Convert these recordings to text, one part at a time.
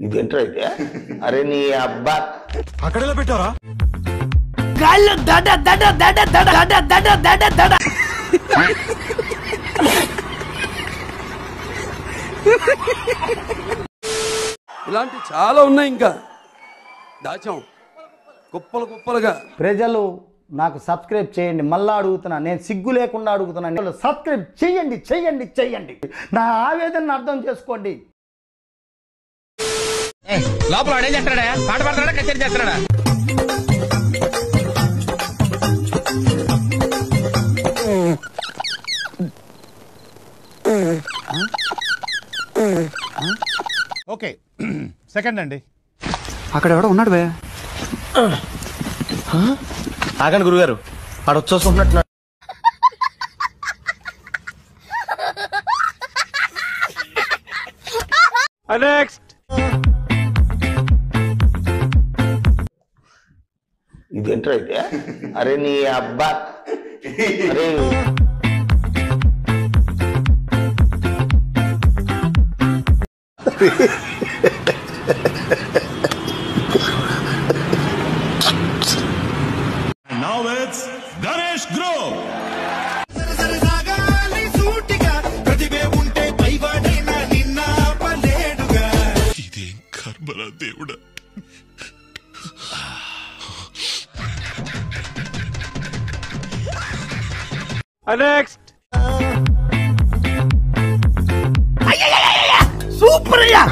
ఇదేంట్రా అయితే? అరే నీ అబ్బా అక్కడెలా పెట్టారా? గాల్లో దడ దడ దడ దడ దడ దడ దడ దడ. ఇలాంటి చాలా ఉన్నాయి, ఇంకా దాచాం కుప్పలు కుప్పలుగా. ప్రజలు నాకు సబ్స్క్రైబ్ చేయండి, మళ్ళా అడుగుతున్నా, నేను సిగ్గు లేకుండా అడుగుతున్నాను. సబ్స్క్రైబ్ చెయ్యండి చెయ్యండి చెయ్యండి, నా ఆవేదనను అర్థం చేసుకోండి. లోపల అడే చేస్తాడా? పాట పాడతాడా? కచేరీ చేస్తాడా? ఓకే, సెకండ్ అండి. అక్కడ ఎవడో ఉన్నాడు బే. ఆగండి గురుగారు, వాడు వచ్చేసుకుంటున్నట్టున్నాడు. నెక్స్ట్. ఇదేంట్రా అయితే? అరే నీ అబ్బా అరే Now it's Ganesh Group. ఇదేం కర్మరా దేవుడా. నెక్స్ట్. సూపర్ అయ్యా.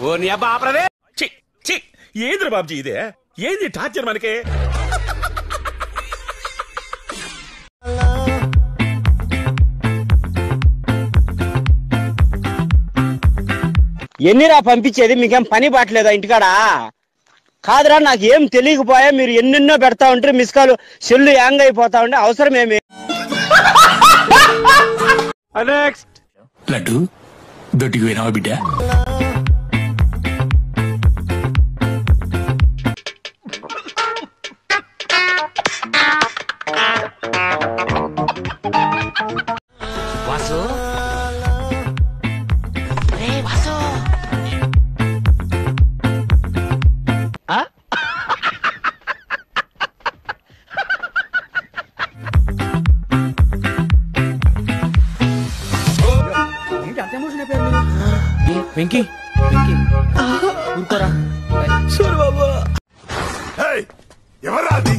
ఓ నీ అబ్బా ఆపరదే. ఏంద్ర బాబుజీ ఇదే? ఏంది టార్చర్ మనకే? ఎన్నిరా పంపించేది? మీకేం పని పట్టలేదా ఇంటికాడ? కాదురా, నాకు ఏం తెలియకపోయా, మీరు ఎన్నెన్నో పెడతా ఉంటారు, మిస్కాలు సెల్లు యాంగ్ అయిపోతా ఉంటే అవసరం ఏమి? నెక్స్ట్. లడ్డు దొడ్డికి పోయినావా బిడ్డ? వాసు రే వాసు. వెంకీ వెంకీ ఊరుకోరా. సూర్ బాబు. ఎవరా అది?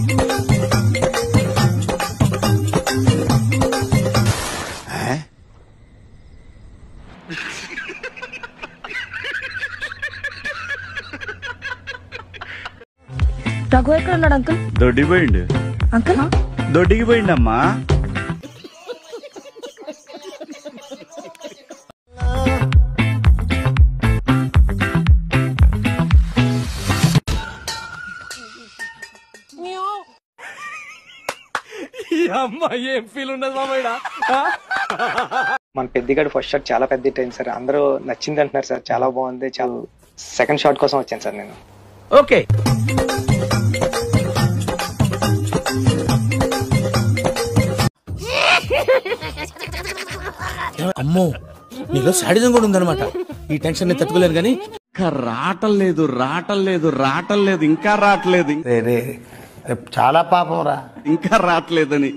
రఘు ఎక్కడ ఉన్నాడు అంకుల్? దొడ్డికి పోయిండు. అంకుల్ దొడ్డికి పోయిండమ్మా. అమ్మా ఏం ఫీల్ ఉండదు మామయ్య. మన పెద్దగాడు ఫస్ట్ షాట్ చాలా పెద్ద హిట్ అయింది సార్, అందరూ నచ్చింది అంటున్నారు సార్, చాలా బాగుంది. చాలా సెకండ్ షాట్ కోసం వచ్చాను సార్ నేను. ఓకే. అమ్మో, నీలో సాడిజం కూడా ఉందన్నమాట. ఈ టెన్షన్ ని తట్టుకోలేను కానీ రావటం లేదు ఇంకా రావట్లేదు. చాలా పాపం రా. ఇంకా రావట్లేదని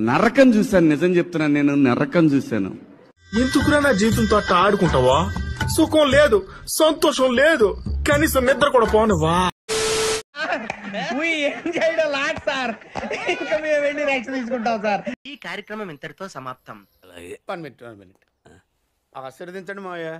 నరకం చూశాను. నిజం చెప్తున్నాను, నేను నరకం చూశాను. ఎందుకురా నా జీవితంతో అట్ట ఆడుకుంటావా? సుఖం లేదు, సంతోషం లేదు, కనీసం నిద్ర కూడా పోనవా? ఈ కార్యక్రమం ఇంతటితో సమాప్తం. 1 minute ఆశీర్వదించండి మావయ్య.